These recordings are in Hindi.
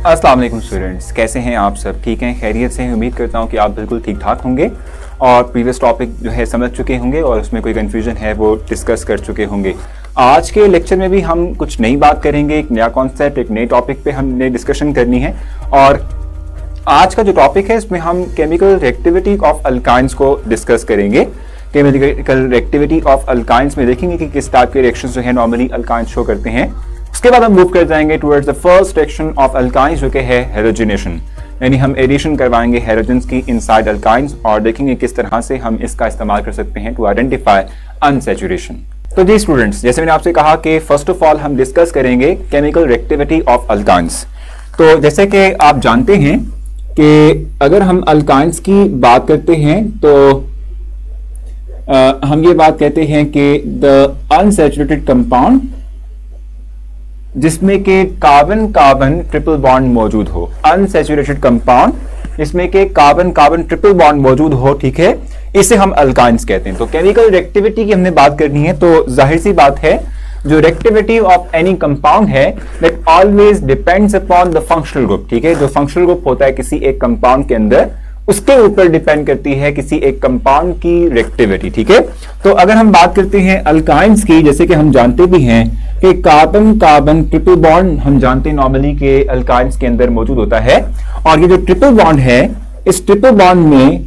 अस्सलाम वालेकुम स्टूडेंट्स, कैसे हैं आप सब? ठीक हैं, खैरियत से हैं? उम्मीद करता हूं कि आप बिल्कुल ठीक ठाक होंगे और प्रीवियस टॉपिक जो है समझ चुके होंगे और उसमें कोई कन्फ्यूजन है वो डिस्कस कर चुके होंगे। आज के लेक्चर में भी हम कुछ नई बात करेंगे, एक नया कॉन्सेप्ट, एक नए टॉपिक पे हमने डिस्कशन करनी है। और आज का जो टॉपिक है इसमें हम केमिकल रिएक्टिविटी ऑफ अल्काइंस को डिस्कस करेंगे। केमिकल रिएक्टिविटी ऑफ अल्काइंस में देखेंगे कि किस टाइप के रिएक्शंस जो है नॉर्मली अल्काइंस शो करते हैं। उसके बाद हम मूव कर जाएंगे towards the first reaction of alkynes जो कि है हैलोजिनेशन, यानी हम एडिशन करवाएंगे हैलोजेंस की इनसाइड अल्काइंस और देखेंगे किस तरह से हम इसका इस्तेमाल कर सकते हैं टू आइडेंटिफाई अनसैचुरेशन। तो जी स्टूडेंट्स, जैसे मैंने आपसे कहा कि फर्स्ट ऑफ ऑल हम डिस्कस करेंगे केमिकल रिएक्टिविटी ऑफ अल्काइंस। तो जैसे कि आप जानते हैं कि अगर हम अल्काइंस की बात करते हैं तो हम ये बात कहते हैं कि द अनसैचुरेटेड कंपाउंड जिसमें के कार्बन कार्बन ट्रिपल बॉन्ड मौजूद हो, अनसैचुरेटेड कंपाउंड जिसमें के कार्बन कार्बन ट्रिपल बॉन्ड मौजूद हो, ठीक है, इसे हम अल्काइंस कहते हैं। तो केमिकल रिएक्टिविटी की हमने बात करनी है तो जाहिर सी बात है जो रिएक्टिविटी ऑफ एनी कंपाउंड है that always depends upon the functional group, ठीक है। जो फंक्शनल ग्रुप होता है किसी एक कंपाउंड के अंदर उसके ऊपर डिपेंड करती है किसी एक कंपाउंड की रिएक्टिविटी, ठीक है। तो अगर हम बात करते हैं अल्काइंस की, जैसे कि हम जानते भी हैं कि कार्बन कार्बन ट्रिपल बॉन्ड हम जानते हैं नॉर्मली के अल्काइंस के अंदर मौजूद होता है। और ये जो ट्रिपल बॉन्ड है, इस ट्रिपल बॉन्ड में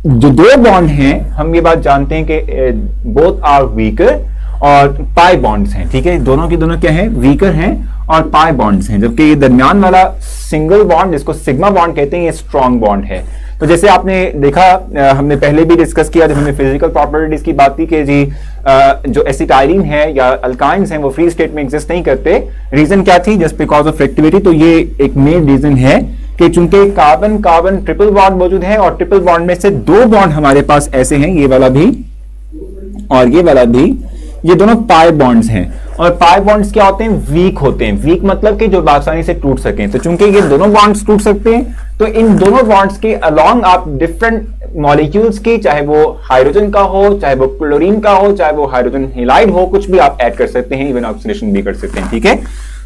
जो दो बॉन्ड हैं हम ये बात जानते हैं कि बोथ आर वीकर और पाई बॉन्ड्स हैं, ठीक है। दोनों की दोनों क्या है, वीकर हैं और पाई बॉन्ड्स हैं, जबकि ये दरमियान वाला सिंगल बॉन्ड जिसको सिग्मा बॉन्ड कहते हैं ये स्ट्रॉन्ग बॉन्ड है। तो जैसे आपने देखा, हमने पहले भी डिस्कस किया जब हमने फिजिकल प्रॉपर्टीज की बात की कि जी जो एसिटाइलिन है या अल्काइंस हैं वो फ्री स्टेट में एग्जिस्ट नहीं करते। रीजन क्या थी? Just because of reactivity. तो ये एक मेन रीजन है कि चूंकि कार्बन कार्बन ट्रिपल बॉन्ड मौजूद है और ट्रिपल बॉन्ड में से दो बॉन्ड हमारे पास ऐसे हैं, ये वाला भी और ये वाला भी, ये दोनों पाई बॉन्ड्स हैं। और पाई बॉन्ड्स क्या होते हैं? वीक होते हैं। वीक मतलब कि जो आसानी से टूट सकें। तो चूंकि ये दोनों बॉन्ड्स टूट सकते हैं तो इन दोनों बॉन्ड्स के अलोंग आप डिफरेंट मॉलिक्यूल्स की, चाहे वो हाइड्रोजन का हो, चाहे वो क्लोरीन का हो, चाहे वो हाइड्रोजन हैलाइड हो, कुछ भी आप ऐड कर सकते हैं, इवन ऑक्सीडेशन भी कर सकते हैं, ठीक है।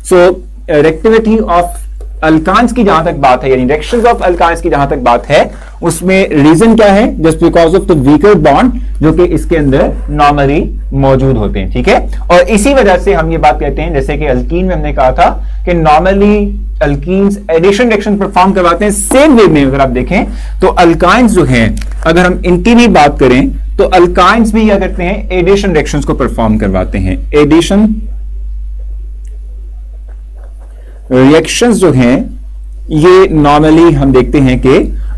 सो रिएक्टिविटी ऑफ अल्काइंस की जहां तक बात है, यानी रिएक्शंस ऑफ अल्काइंस की जहां तक बात है, उसमें रीजन क्या है? Just because of the weaker bond जो कि इसके अंदर नॉर्मली मौजूद होते हैं, ठीक है। और इसी वजह से हम ये बात कहते हैं, जैसे कि अल्कीन में हमने कहा था कि normally alkenes addition reaction perform करवाते हैं। सेम वे में अगर आप देखें तो अल्काइंस जो हैं, अगर हम इनकी भी बात करें तो अल्काइंस भी क्या करते हैं? एडिशन रिएक्शंस को परफॉर्म करवाते हैं। एडिशन रिएक्शंस जो हैं ये नॉर्मली हम देखते हैं कि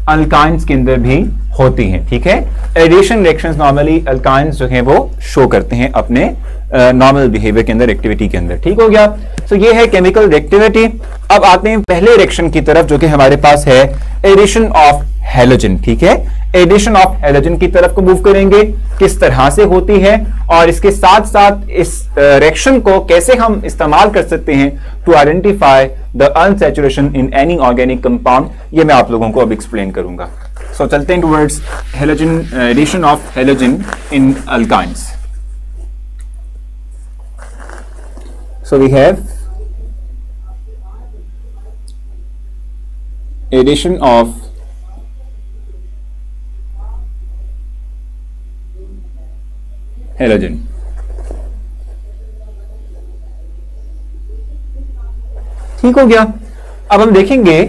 अल्काइंस के अंदर भी होती हैं, ठीक है। एडिशन रिएक्शंस नॉर्मली अल्काइंस जो हैं वो शो करते हैं अपने नॉर्मल बिहेवियर के अंदर, एक्टिविटी के अंदर, ठीक हो गया। सो ये है केमिकल रिएक्टिविटी। अब आते हैं पहले रिएक्शन की तरफ जो कि हमारे पास है एडिशन ऑफ हैलोजन, ठीक है। एडिशन ऑफ हैलोजन की तरफ को मूव करेंगे, किस तरह से होती है और इसके साथ साथ इस रिएक्शन को कैसे हम इस्तेमाल कर सकते हैं to identify the unsaturation in any organic compound, ये मैं आप लोगों को अब एक्सप्लेन करूंगा। सो चलते हैं towards halogen, addition of halogen in alkynes. So we have addition of halogen. ठीक हो गया। अब हम देखेंगे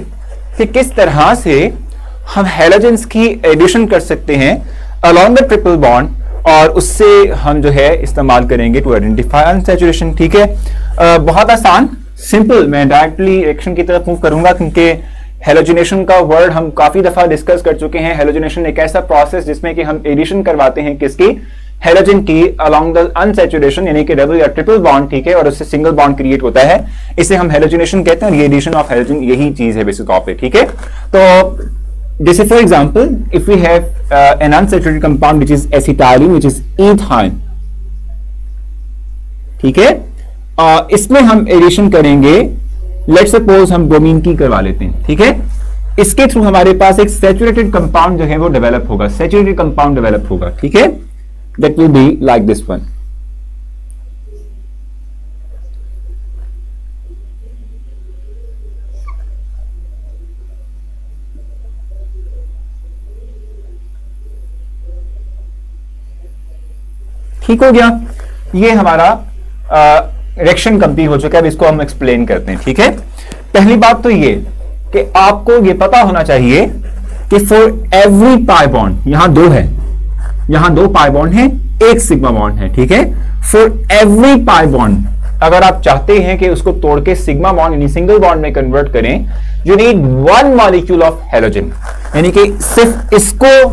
कि किस तरह से हम हैलोजेंस की एडिशन कर सकते हैं along the triple bond और उससे हम जो है इस्तेमाल करेंगे टू आइडेंटिफाई अनसैचुरेशन, ठीक है। बहुत आसान, सिंपल। मैं डायरेक्टली रिएक्शन की तरफ मूव करूंगा क्योंकि हैलोजिनेशन का वर्ड हम काफी दफा डिस्कस कर चुके हैं। हैलोजिनेशन एक ऐसा प्रोसेस जिसमें कि हम एडिशन करवाते हैं किसकी? हैलोजन की अलोंग द अनसैचुरेशन, यानी कि डबल या ट्रिपल बॉन्ड, ठीक है, और उससे सिंगल बॉन्ड क्रिएट होता है। इसे हम हैलोजिनेशन कहते हैं और ये एडिशन ऑफ हैलोजन यही चीज है बेसिक टॉपिक, ठीक है। तो जैसे for example if we have an unsaturated compound which is acetylene which is ethyne, ठीक है, इसमें हम एडिशन करेंगे। लेट्स सपोज हम ब्रोमीन की करवा लेते हैं, ठीक है। इसके थ्रू हमारे पास एक सैचुरेटेड कंपाउंड जो है वो डेवलप होगा, सैचुरेटेड कंपाउंड डेवलप होगा, ठीक है। That will be like this one. ठीक हो गया, ये हमारा रिएक्शन कंप्लीट हो चुका है। अब इसको हम एक्सप्लेन करते हैं। ठीक है, पहली बात तो ये कि आपको ये पता होना चाहिए कि फॉर एवरी पाई बॉन्ड, यहां दो है, यहां दो पाई बॉन्ड है, एक सिग्मा बॉन्ड है। ठीक है, फॉर एवरी पाई बॉन्ड अगर आप चाहते हैं कि उसको तोड़ के सिग्मा बॉन्ड यानी सिंगल बॉन्ड में कन्वर्ट करें, you need one molecule of halogen, यानी कि सिर्फ इसको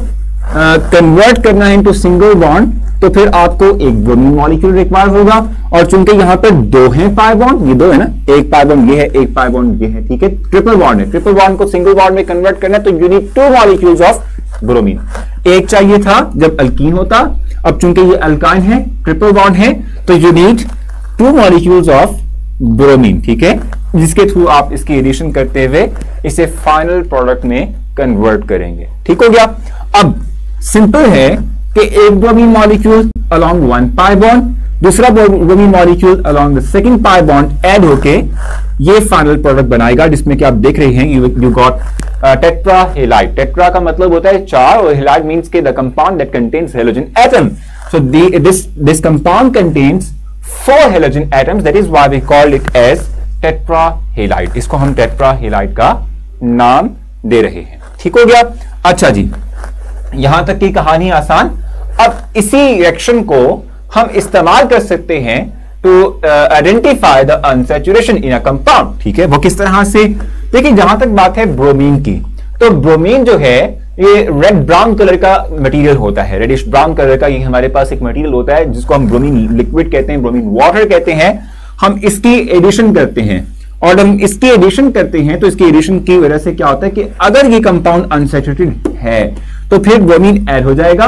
कन्वर्ट करना है इनटू सिंगल बॉन्ड, तो फिर आपको एक ब्रोमीन मॉलिक्यूल रिक्वायर होगा। और चूंकि यहां पर दो हैं पाई बॉन्ड, ये दो है ना, एक पाई बॉन्ड ये है, एक पाई बॉन्ड ये है। ठीक है, ट्रिपल बॉन्ड है, ट्रिपल बॉन्ड को सिंगल बॉन्ड में कन्वर्ट करना है तो you need two molecules of bromine. एक चाहिए था जब अल्कीन होता, अब चूंकि ये अल्काइन है, ट्रिपल बॉन्ड है, तो you need two molecules of bromine. ठीक है, जिसके थ्रू आप इसकी एडिशन करते हुए इसे फाइनल प्रोडक्ट में कन्वर्ट करेंगे। ठीक हो गया। अब सिंपल है कि एक bromine molecule along one pi bond, दूसरा bromine molecule along the second pi bond add होके ये फाइनल प्रोडक्ट बनाएगा, जिसमें कि आप देख रहे हैं you got tetra halide. Tetra का मतलब होता है चार, और हेलाइड मींस के the compound that contains halogen atom. So this compound contains 4 halogen atoms, that is why we called it as tetra halide. इसको हम टेट्रा हेलाइड का नाम दे रहे हैं। ठीक हो गया। अच्छा जी, यहां तक की कहानी आसान। अब इसी रिएक्शन को हम इस्तेमाल कर सकते हैं to identify the unsaturation in a compound. ठीक है, वो किस तरह से? देखिए, जहां तक बात है ब्रोमीन की, तो ब्रोमीन जो है ये रेड ब्राउन कलर का मटेरियल होता है, रेडिश ब्राउन कलर का। ये हमारे पास एक मटेरियल होता है जिसको हम ब्रोमीन लिक्विड कहते हैं, ब्रोमीन वाटर कहते हैं। हम इसकी एडिशन करते हैं, और हम इसकी एडिशन करते हैं तो इसकी एडिशन की वजह से क्या होता है कि अगर ये कंपाउंड अनसैचुरेटेड है तो फिर ब्रोमीन ऐड हो जाएगा,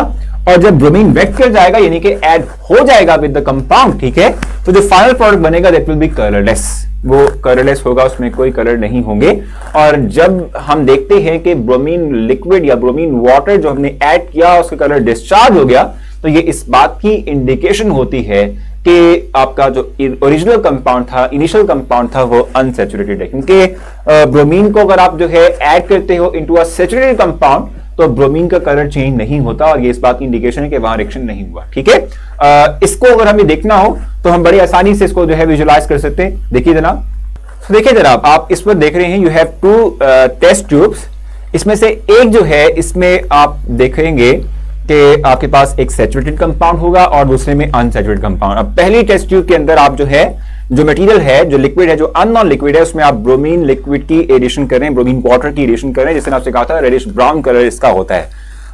और जब ब्रोमीन वेट कर जाएगा यानी कि ऐड हो जाएगा विद द कंपाउंड, ठीक है, तो जो फाइनल प्रोडक्ट बनेगा दैट विल बी कलरलेस। वो कलरलेस होगा, उसमें कोई कलर नहीं होंगे। और जब हम देखते हैं कि ब्रोमीन लिक्विड या ब्रोमीन वाटर जो हमने ऐड किया उसका कलर डिस्चार्ज हो गया, तो ये इस बात की इंडिकेशन होती है कि आपका जो ओरिजिनल कंपाउंड था, इनिशियल कंपाउंड था, वो अनसैचुरेटेड है। क्योंकि ब्रोमीन को अगर आप जो है ऐड करते हो इनटू अ सैचुरेटेड कंपाउंड तो ब्रोमीन का कलर चेंज नहीं होता, और ये इस बात की इंडिकेशन है कि वहां रिएक्शन नहीं हुआ। ठीक है, इसको अगर हमें देखना हो तो हम बड़ी आसानी से इसको जो है विजुलाइज कर सकते हैं। देखिए जनाब, तो देखिए जनाब, आप इस पर देख रहे हैं यू हैव 2 टेस्ट ट्यूब्स। इसमें से एक जो है इसमें आप देखेंगे कि आपके पास एक सैचुरेटेड कंपाउंड होगा और दूसरे में अनसैचुरेटेड कंपाउंड। अब पहली टेस्ट ट्यूब के अंदर आप जो है जो मटेरियल है, जो लिक्विड है, जो अननॉन लिक्विड है, उसमें आप ब्रोमीन लिक्विड की एडिशन कर रहे हैं, ब्रोमीन वाटर की एडिशन कर रहे हैं, जैसे आपसे कहा था रेडिश ब्राउन कलर इसका होता है।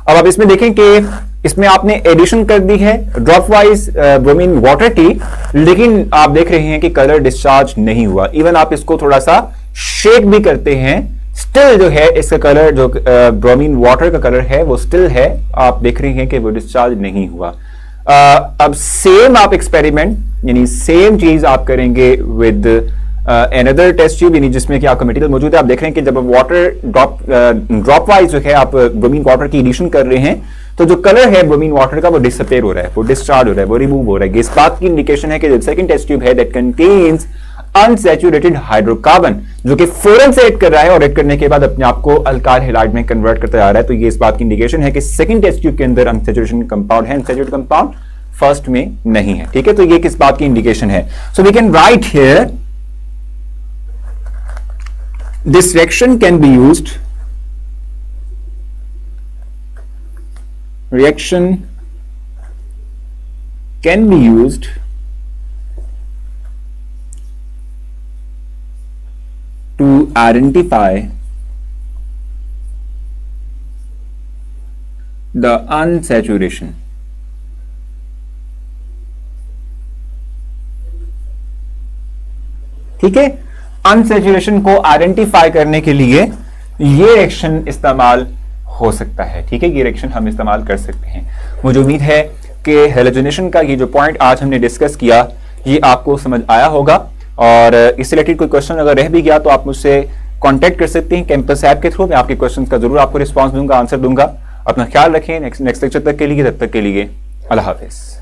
अब आप इसमें देखें कि इसमें आपने एडिशन कर दी है ड्रॉप वाइज ब्रोमीन वाटर की, लेकिन आप देख रहे हैं कि कलर डिस्चार्ज नहीं हुआ। इवन आप इसको थोड़ा सा शेक भी करते हैं, स्टिल जो है इसका कलर, जो ब्रोमीन वाटर का कलर है वो स्टिल है, आप देख रहे हैं कि वो डिस्चार्ज नहीं हुआ। अब सेम आप एक्सपेरिमेंट यानी सेम चीज आप करेंगे विद अनदर टेस्ट ट्यूब, यानी जिसमें कि आपका मटेरियल मौजूद है। आप देख रहे हैं कि जब वाटर ड्रॉप वाइज जो है आप ब्रोमीन वाटर की एडिशन कर रहे हैं तो जो कलर है ब्रोमीन वाटर का वो डिसअपेयर हो रहा है, वो डिस्चार्ज हो रहा है, वो रिमूव हो रहा है। इस बात की इंडिकेशन है कि जो सेकंड टेस्ट ट्यूब है दैट कंटेन्स अनसैचुरेटेड हाइड्रोकार्बन, जो कि फौरन से ऐड कर रहा है और ऐड करने के बाद अपने आप को अल्काइल हैलाइड में कन्वर्ट करता जा रहा है। तो ये इस बात की इंडिकेशन है कि सेकंड टेस्ट ट्यूब के अंदर अनसैचुरेशन कंपाउंड है, अनसैचुरेटेड कंपाउंड फर्स्ट में नहीं है। ठीक है, तो ये किस बात की इंडिकेशन है? So we can write here this reaction can be used, reaction can be used to identify the unsaturation. ठीक है, अनसैचुरेशन को आइडेंटिफाई करने के लिए ये रिएक्शन इस्तेमाल हो सकता है। ठीक है, ये रिएक्शन हम इस्तेमाल कर सकते हैं। मुझे उम्मीद है कि हैलोजनेशन का ये जो पॉइंट आज हमने डिस्कस किया ये आपको समझ आया होगा, और इससे रिलेटेड कोई क्वेश्चन अगर रह भी गया तो आप मुझसे कांटेक्ट कर सकते हैं कैंपस ऐप के थ्रू। मैं आपके क्वेश्चन का जरूर आपको रिस्पॉन्स दूंगा, आंसर दूंगा। अपना ख्याल रखें। नेक्स्ट लेक्चर तक के लिए, तब तक के लिए अल्लाह हाफिज।